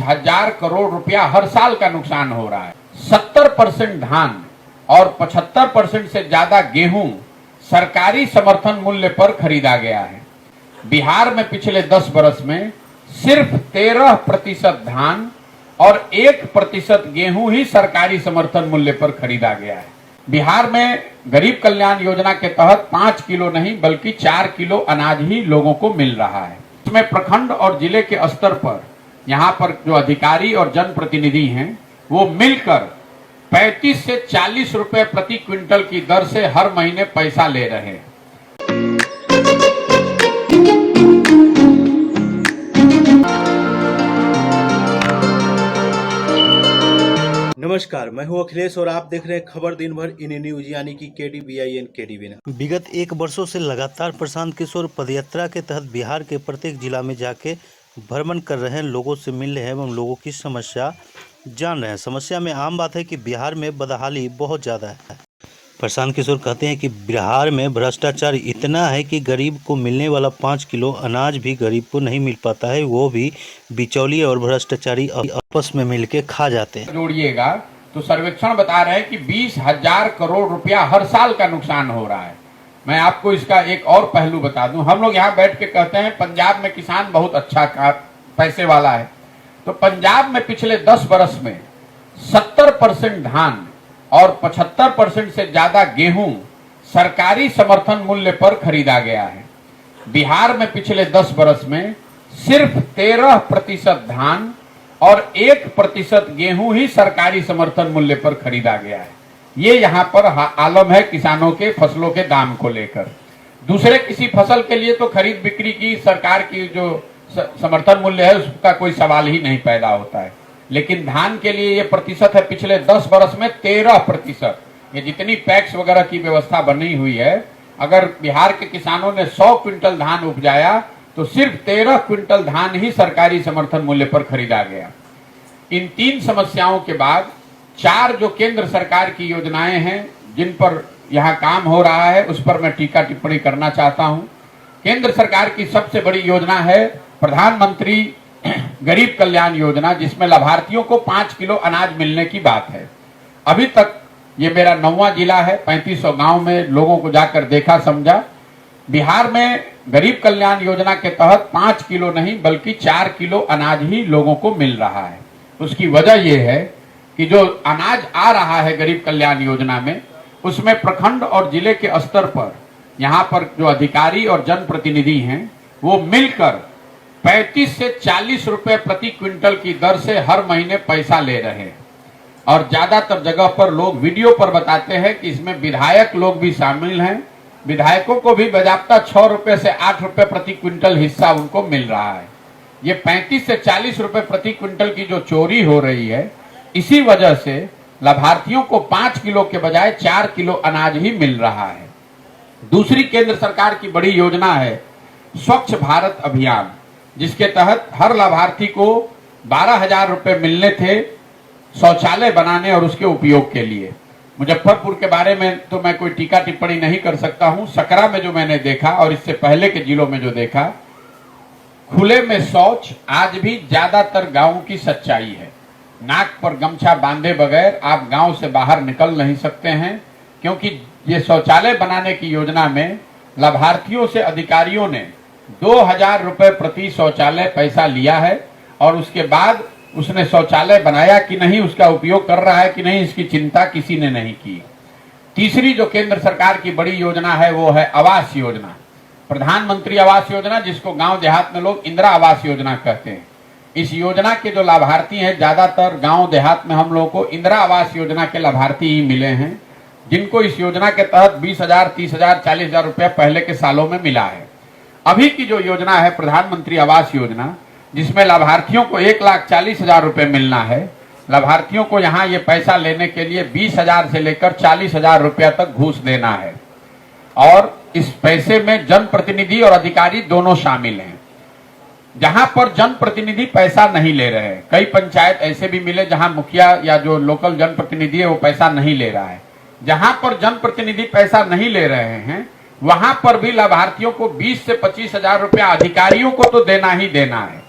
20,000 करोड़ रुपया हर साल का नुकसान हो रहा है। 70% धान और 75% से ज्यादा गेहूं सरकारी समर्थन मूल्य पर खरीदा गया है। बिहार में पिछले 10 वर्ष में सिर्फ 13% धान और 1% गेहूं ही सरकारी समर्थन मूल्य पर खरीदा गया है। बिहार में गरीब कल्याण योजना के तहत 5 किलो नहीं बल्कि 4 किलो अनाज ही लोगों को मिल रहा है। इसमें प्रखंड और जिले के स्तर पर यहाँ पर जो अधिकारी और जनप्रतिनिधि हैं वो मिलकर 35 से 40 रुपए प्रति क्विंटल की दर से हर महीने पैसा ले रहे हैं। नमस्कार, मैं हूं अखिलेश और आप देख रहे हैं खबर दिन भर इन न्यूज यानी कि KDVIN KDV। विगत 1 वर्षों से लगातार प्रशांत किशोर पदयात्रा के तहत बिहार के प्रत्येक जिला में जाके भ्रमण कर रहे हैं, लोगों से मिल रहे हैं एवं लोगों की समस्या जान रहे हैं। समस्या में आम बात है कि बिहार में बदहाली बहुत ज़्यादा है। प्रशांत किशोर कहते हैं कि बिहार में भ्रष्टाचार इतना है कि गरीब को मिलने वाला 5 किलो अनाज भी गरीब को नहीं मिल पाता है, वो भी बिचौलिए और भ्रष्टाचारी आपस में मिलके खा जाते हैं। जोड़िएगा तो सर्वेक्षण बता रहे हैं कि 20,000 करोड़ रुपया हर साल का नुकसान हो रहा है। मैं आपको इसका एक और पहलू बता दूं। हम लोग यहाँ बैठ के कहते हैं पंजाब में किसान बहुत अच्छा पैसे वाला है, तो पंजाब में पिछले 10 वर्ष में 70% धान और 75% से ज्यादा गेहूं सरकारी समर्थन मूल्य पर खरीदा गया है। बिहार में पिछले 10 वर्ष में सिर्फ 13% धान और 1% गेहूं ही सरकारी समर्थन मूल्य पर खरीदा गया है। ये यहाँ पर आलम है किसानों के फसलों के दाम को लेकर। दूसरे किसी फसल के लिए तो खरीद बिक्री की सरकार की जो समर्थन मूल्य है उसका कोई सवाल ही नहीं पैदा होता है, लेकिन धान के लिए ये प्रतिशत है पिछले 10 वर्ष में 13%। ये जितनी पैक्स वगैरह की व्यवस्था बनी हुई है, अगर बिहार के किसानों ने 100 क्विंटल धान उपजाया तो सिर्फ 13 क्विंटल धान ही सरकारी समर्थन मूल्य पर खरीदा गया। इन 3 समस्याओं के बाद 4 जो केंद्र सरकार की योजनाएं हैं जिन पर यहाँ काम हो रहा है उस पर मैं टीका टिप्पणी करना चाहता हूँ। केंद्र सरकार की सबसे बड़ी योजना है प्रधानमंत्री गरीब कल्याण योजना, जिसमें लाभार्थियों को 5 किलो अनाज मिलने की बात है। अभी तक ये मेरा 9वां जिला है, 3500 गांव में लोगों को जाकर देखा समझा। बिहार में गरीब कल्याण योजना के तहत 5 किलो नहीं बल्कि 4 किलो अनाज ही लोगों को मिल रहा है। उसकी वजह यह है कि जो अनाज आ रहा है गरीब कल्याण योजना में उसमें प्रखंड और जिले के स्तर पर यहाँ पर जो अधिकारी और जनप्रतिनिधि हैं वो मिलकर 35 से 40 रुपए प्रति क्विंटल की दर से हर महीने पैसा ले रहे हैं। और ज्यादातर जगह पर लोग वीडियो पर बताते हैं कि इसमें विधायक लोग भी शामिल हैं। विधायकों को भी बाजाप्ता 6 रुपए से 8 रुपए प्रति क्विंटल हिस्सा उनको मिल रहा है। ये 35 से 40 रुपए प्रति क्विंटल की जो चोरी हो रही है, इसी वजह से लाभार्थियों को 5 किलो के बजाय 4 किलो अनाज ही मिल रहा है। दूसरी केंद्र सरकार की बड़ी योजना है स्वच्छ भारत अभियान, जिसके तहत हर लाभार्थी को 12,000 रुपए मिलने थे शौचालय बनाने और उसके उपयोग के लिए। मुजफ्फरपुर के बारे में तो मैं कोई टीका टिप्पणी नहीं कर सकता हूं। सकरा में जो मैंने देखा और इससे पहले के जिलों में जो देखा, खुले में शौच आज भी ज्यादातर गांवों की सच्चाई है। नाक पर गमछा बांधे बगैर आप गांव से बाहर निकल नहीं सकते हैं, क्योंकि ये शौचालय बनाने की योजना में लाभार्थियों से अधिकारियों ने 2,000 रुपए प्रति शौचालय पैसा लिया है और उसके बाद उसने शौचालय बनाया कि नहीं, उसका उपयोग कर रहा है कि नहीं, इसकी चिंता किसी ने नहीं की। तीसरी जो केंद्र सरकार की बड़ी योजना है वो है आवास योजना, प्रधानमंत्री आवास योजना, जिसको गांव देहात में लोग इंदिरा आवास योजना कहते हैं। इस योजना के जो लाभार्थी हैं ज्यादातर गांव देहात में हम लोगों को इंदिरा आवास योजना के लाभार्थी ही मिले हैं, जिनको इस योजना के तहत 20,000, 30,000, 40,000 रुपया पहले के सालों में मिला है। अभी की जो योजना है प्रधानमंत्री आवास योजना, जिसमें लाभार्थियों को 1,40,000 रुपए मिलना है, लाभार्थियों को यहाँ ये पैसा लेने के लिए 20,000 से लेकर 40,000 रुपया तक घूस देना है। और इस पैसे में जनप्रतिनिधि और अधिकारी दोनों शामिल हैं। जहां पर जनप्रतिनिधि पैसा नहीं ले रहे हैं, कई पंचायत ऐसे भी मिले जहां मुखिया या जो लोकल जनप्रतिनिधि है वो पैसा नहीं ले रहा है। जहां पर जनप्रतिनिधि पैसा नहीं ले रहे हैं वहां पर भी लाभार्थियों को 20 से 25,000 रुपया अधिकारियों को तो देना ही देना है।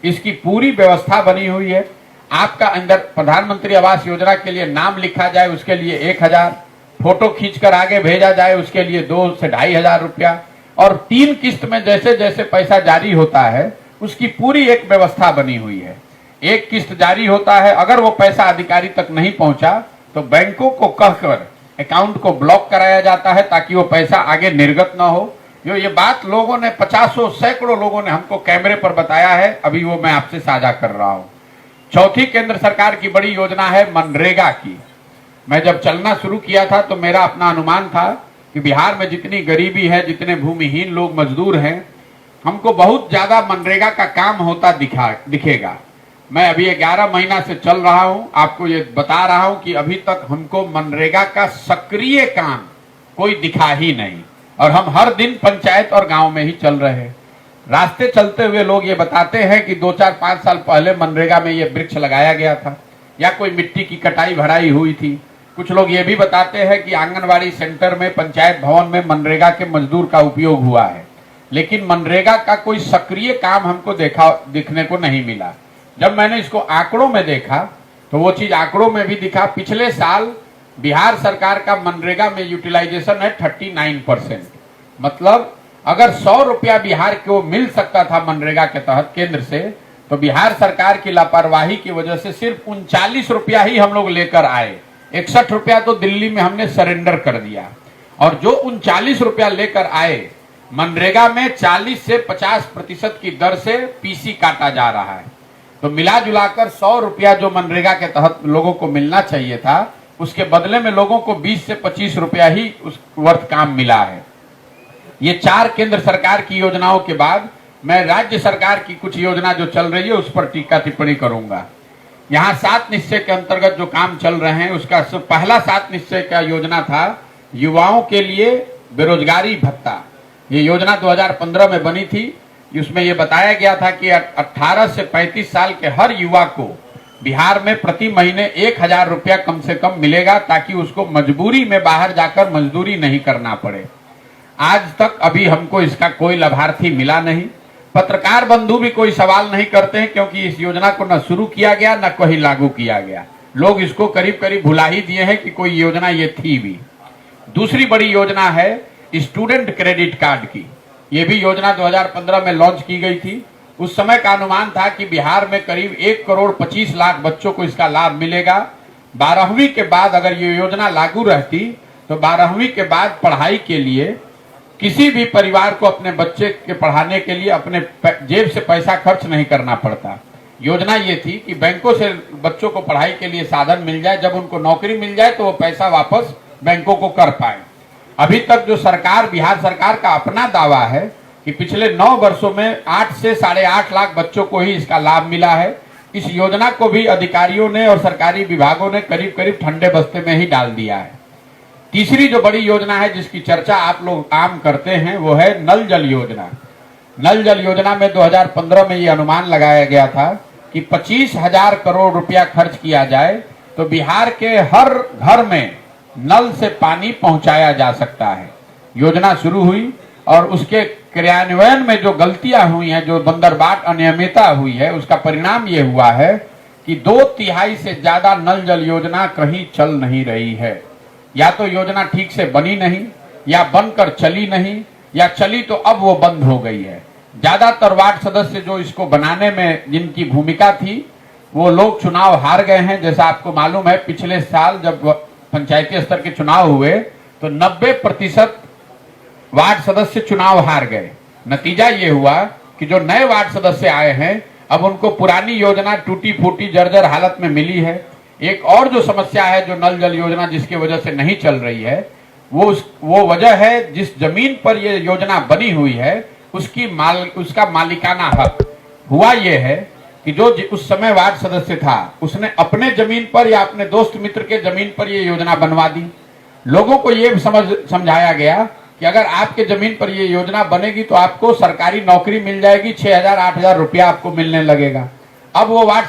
इसकी पूरी व्यवस्था बनी हुई है। आपका अंदर प्रधानमंत्री आवास योजना के लिए नाम लिखा जाए उसके लिए 1000, फोटो खींचकर आगे भेजा जाए उसके लिए 2 से 2500 रुपया, और 3 किस्त में जैसे जैसे पैसा जारी होता है उसकी पूरी एक व्यवस्था बनी हुई है। एक किस्त जारी होता है, अगर वो पैसा अधिकारी तक नहीं पहुंचा तो बैंकों को कहकर अकाउंट को ब्लॉक कराया जाता है ताकि वो पैसा आगे निर्गत ना हो। जो ये बात लोगों ने 50 सैकड़ों लोगों ने हमको कैमरे पर बताया है, अभी वो मैं आपसे साझा कर रहा हूं। चौथी केंद्र सरकार की बड़ी योजना है मनरेगा की। मैं जब चलना शुरू किया था तो मेरा अपना अनुमान था कि बिहार में जितनी गरीबी है, जितने भूमिहीन लोग मजदूर हैं, हमको बहुत ज्यादा मनरेगा का काम होता दिखेगा। मैं अभी 11 महीना से चल रहा हूं, आपको ये बता रहा हूं कि अभी तक हमको मनरेगा का सक्रिय काम कोई दिखा ही नहीं, और हम हर दिन पंचायत और गांव में ही चल रहे हैं। रास्ते चलते हुए लोग ये बताते हैं कि 2, 4, 5 साल पहले मनरेगा में ये वृक्ष लगाया गया था या कोई मिट्टी की कटाई भराई हुई थी। कुछ लोग ये भी बताते हैं कि आंगनवाड़ी सेंटर में, पंचायत भवन में मनरेगा के मजदूर का उपयोग हुआ है, लेकिन मनरेगा का कोई सक्रिय काम हमको दिखने को नहीं मिला। जब मैंने इसको आंकड़ों में देखा तो वो चीज आंकड़ों में भी दिखा। पिछले साल बिहार सरकार का मनरेगा में यूटिलाइजेशन है 39%। मतलब अगर 100 रुपया बिहार को मिल सकता था मनरेगा के तहत केंद्र से, तो बिहार सरकार की लापरवाही की वजह से सिर्फ 39 रुपया ही हम लोग लेकर आए। 61 रुपया तो दिल्ली में हमने सरेंडर कर दिया, और जो 39 रुपया लेकर आए, मनरेगा में 40 से 50% की दर से पीसी काटा जा रहा है। तो मिला जुलाकर 100 रुपया जो मनरेगा के तहत लोगों को मिलना चाहिए था, उसके बदले में लोगों को 20 से 25 रुपया ही उस वर्थ काम मिला है। ये 4 केंद्र सरकार की योजनाओं के बाद मैं राज्य सरकार की कुछ योजना जो चल रही है उस पर टीका टिप्पणी करूंगा। यहाँ 7 निश्चय के अंतर्गत जो काम चल रहे हैं, उसका पहला 7 निश्चय का योजना था युवाओं के लिए बेरोजगारी भत्ता। ये योजना 2015 में बनी थी। उसमें ये बताया गया था कि 18 से 35 साल के हर युवा को बिहार में प्रति महीने 1000 रुपया कम से कम मिलेगा, ताकि उसको मजबूरी में बाहर जाकर मजदूरी नहीं करना पड़े। आज तक अभी हमको इसका कोई लाभार्थी मिला नहीं। पत्रकार बंधु भी कोई सवाल नहीं करते हैं, क्योंकि इस योजना को न शुरू किया गया न कहीं लागू किया गया। लोग इसको करीब करीब भुला ही दिए हैं कि कोई योजना ये थी भी। दूसरी बड़ी योजना है स्टूडेंट क्रेडिट कार्ड की। ये भी योजना 2015 में लॉन्च की गई थी। उस समय का अनुमान था कि बिहार में करीब 1,25,00,000 बच्चों को इसका लाभ मिलेगा। 12वीं के बाद अगर ये योजना लागू रहती तो 12वीं के बाद पढ़ाई के लिए किसी भी परिवार को अपने बच्चे के पढ़ाने के लिए अपने जेब से पैसा खर्च नहीं करना पड़ता। योजना ये थी कि बैंकों से बच्चों को पढ़ाई के लिए साधन मिल जाए, जब उनको नौकरी मिल जाए तो वो पैसा वापस बैंकों को कर पाए। अभी तक जो सरकार, बिहार सरकार का अपना दावा है कि पिछले 9 वर्षों में 8 से 8.5 लाख बच्चों को ही इसका लाभ मिला है। इस योजना को भी अधिकारियों ने और सरकारी विभागों ने करीब करीब ठंडे बस्ते में ही डाल दिया है। तीसरी जो बड़ी योजना है जिसकी चर्चा आप लोग आम करते हैं, वो है नल जल योजना। नल जल योजना में 2015 में ये अनुमान लगाया गया था कि 25,000 करोड़ रुपया खर्च किया जाए तो बिहार के हर घर में नल से पानी पहुंचाया जा सकता है। योजना शुरू हुई और उसके क्रियान्वयन में जो गलतियां हुई हैं, जो बंदरबाट अनियमितता हुई है, उसका परिणाम ये हुआ है कि 2/3 से ज्यादा नल जल योजना कहीं चल नहीं रही है। या तो योजना ठीक से बनी नहीं, या बनकर चली नहीं, या चली तो अब वो बंद हो गई है। ज्यादातर वार्ड सदस्य जो इसको बनाने में जिनकी भूमिका थी, वो लोग चुनाव हार गए हैं। जैसा आपको मालूम है, पिछले साल जब पंचायती स्तर के चुनाव हुए तो 90% वार्ड सदस्य चुनाव हार गए। नतीजा ये हुआ कि जो नए वार्ड सदस्य आए हैं, अब उनको पुरानी योजना टूटी फूटी जर्जर हालत में मिली है। एक और जो समस्या है, जो नल जल योजना जिसकी वजह से नहीं चल रही है, वो वजह है जिस जमीन पर ये योजना बनी हुई है उसका मालिकाना हक। हुआ ये है कि जो उस समय वार्ड सदस्य था, उसने अपने जमीन पर या अपने दोस्त मित्र के जमीन पर ये योजना बनवा दी। लोगों को ये समझाया गया कि अगर आपके जमीन पर ये योजना बनेगी तो आपको सरकारी नौकरी मिल जाएगी, 6,000 8,000 रुपया आपको मिलने लगेगा। अब वो वार्ड